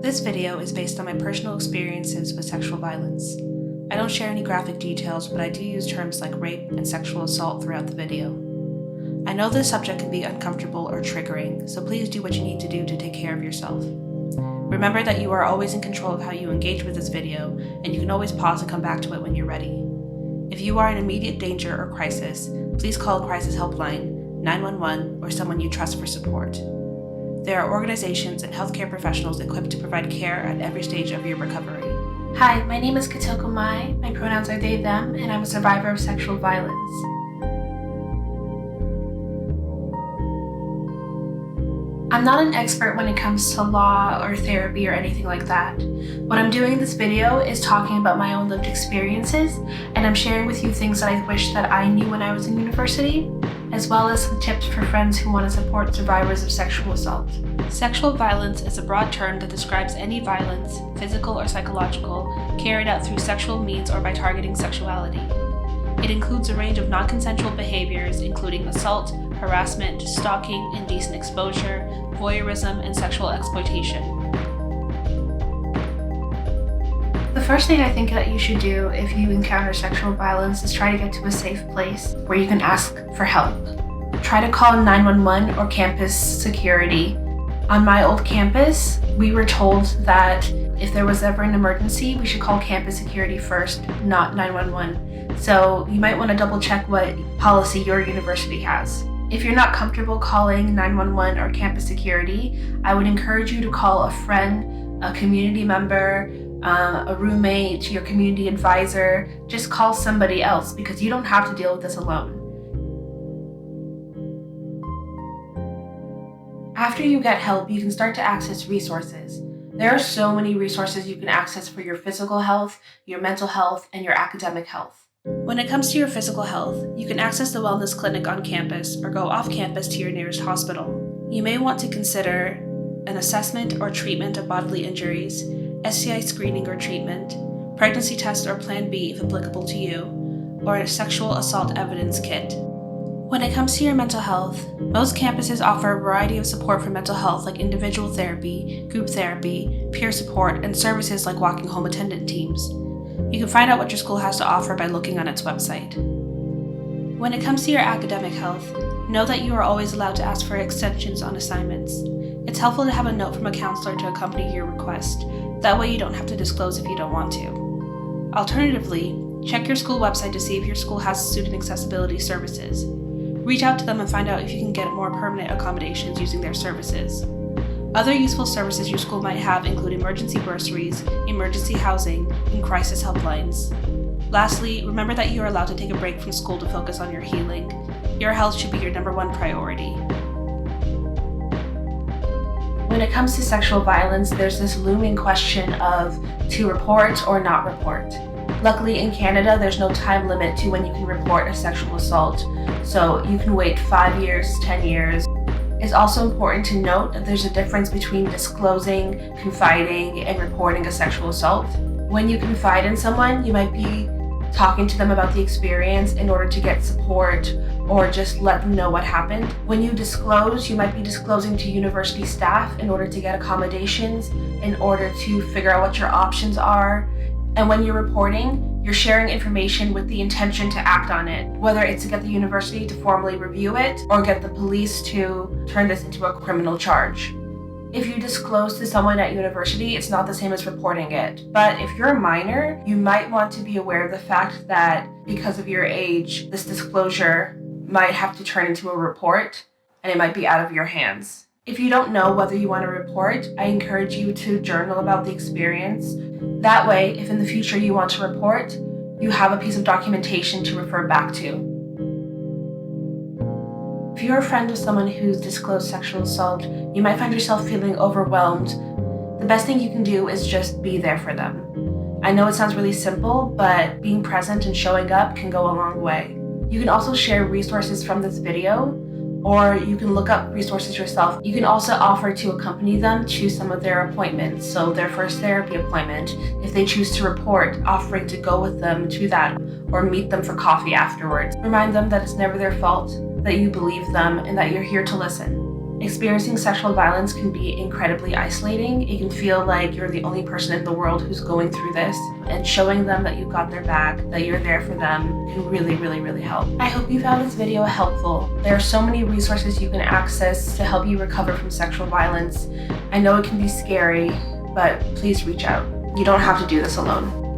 This video is based on my personal experiences with sexual violence. I don't share any graphic details, but I do use terms like rape and sexual assault throughout the video. I know this subject can be uncomfortable or triggering, so please do what you need to do to take care of yourself. Remember that you are always in control of how you engage with this video, and you can always pause and come back to it when you're ready. If you are in immediate danger or crisis, please call a crisis helpline, 911, or someone you trust for support. There are organizations and healthcare professionals equipped to provide care at every stage of your recovery. Hi, my name is Katoko Mai. My pronouns are they, them, and I'm a survivor of sexual violence. I'm not an expert when it comes to law or therapy or anything like that. What I'm doing in this video is talking about my own lived experiences, and I'm sharing with you things that I wish that I knew when I was in university, as well as some tips for friends who want to support survivors of sexual assault. Sexual violence is a broad term that describes any violence, physical or psychological, carried out through sexual means or by targeting sexuality. It includes a range of non-consensual behaviors, including assault, harassment, stalking, indecent exposure, voyeurism, and sexual exploitation. The first thing I think that you should do if you encounter sexual violence is try to get to a safe place where you can ask for help. Try to call 911 or campus security. On my old campus, we were told that if there was ever an emergency, we should call campus security first, not 911. So you might want to double check what policy your university has. If you're not comfortable calling 911 or campus security, I would encourage you to call a friend, a community member, a roommate, your community advisor. Just call somebody else because you don't have to deal with this alone. After you get help, you can start to access resources. There are so many resources you can access for your physical health, your mental health, and your academic health. When it comes to your physical health, you can access the wellness clinic on campus or go off campus to your nearest hospital. You may want to consider an assessment or treatment of bodily injuries, STI screening or treatment, pregnancy test or Plan B if applicable to you, or a sexual assault evidence kit. When it comes to your mental health, most campuses offer a variety of support for mental health like individual therapy, group therapy, peer support, and services like walking home attendant teams. You can find out what your school has to offer by looking on its website. When it comes to your academic health, know that you are always allowed to ask for extensions on assignments. It's helpful to have a note from a counselor to accompany your request. That way you don't have to disclose if you don't want to. Alternatively, check your school website to see if your school has student accessibility services. Reach out to them and find out if you can get more permanent accommodations using their services. Other useful services your school might have include emergency bursaries, emergency housing, and crisis helplines. Lastly, remember that you are allowed to take a break from school to focus on your healing. Your health should be your number one priority. When it comes to sexual violence, there's this looming question of to report or not report. Luckily in Canada, there's no time limit to when you can report a sexual assault, so you can wait 5 years, 10 years. It's also important to note that there's a difference between disclosing, confiding, and reporting a sexual assault. When you confide in someone, you might be talking to them about the experience in order to get support or just let them know what happened. When you disclose, you might be disclosing to university staff in order to get accommodations, in order to figure out what your options are. And when you're reporting, you're sharing information with the intention to act on it, whether it's to get the university to formally review it or get the police to turn this into a criminal charge. If you disclose to someone at university, it's not the same as reporting it. But if you're a minor, you might want to be aware of the fact that because of your age, this disclosure might have to turn into a report and it might be out of your hands. If you don't know whether you want to report, I encourage you to journal about the experience. That way, if in the future you want to report, you have a piece of documentation to refer back to. If you're a friend of someone who's disclosed sexual assault, you might find yourself feeling overwhelmed. The best thing you can do is just be there for them. I know it sounds really simple, but being present and showing up can go a long way. You can also share resources from this video, or you can look up resources yourself. You can also offer to accompany them to some of their appointments, so their first therapy appointment. If they choose to report, offering to go with them to that or meet them for coffee afterwards. Remind them that it's never their fault, that you believe them, and that you're here to listen. Experiencing sexual violence can be incredibly isolating. It can feel like you're the only person in the world who's going through this, and showing them that you got their back, that you're there for them, can really help. I hope you found this video helpful. There are so many resources you can access to help you recover from sexual violence. I know it can be scary, but please reach out. You don't have to do this alone.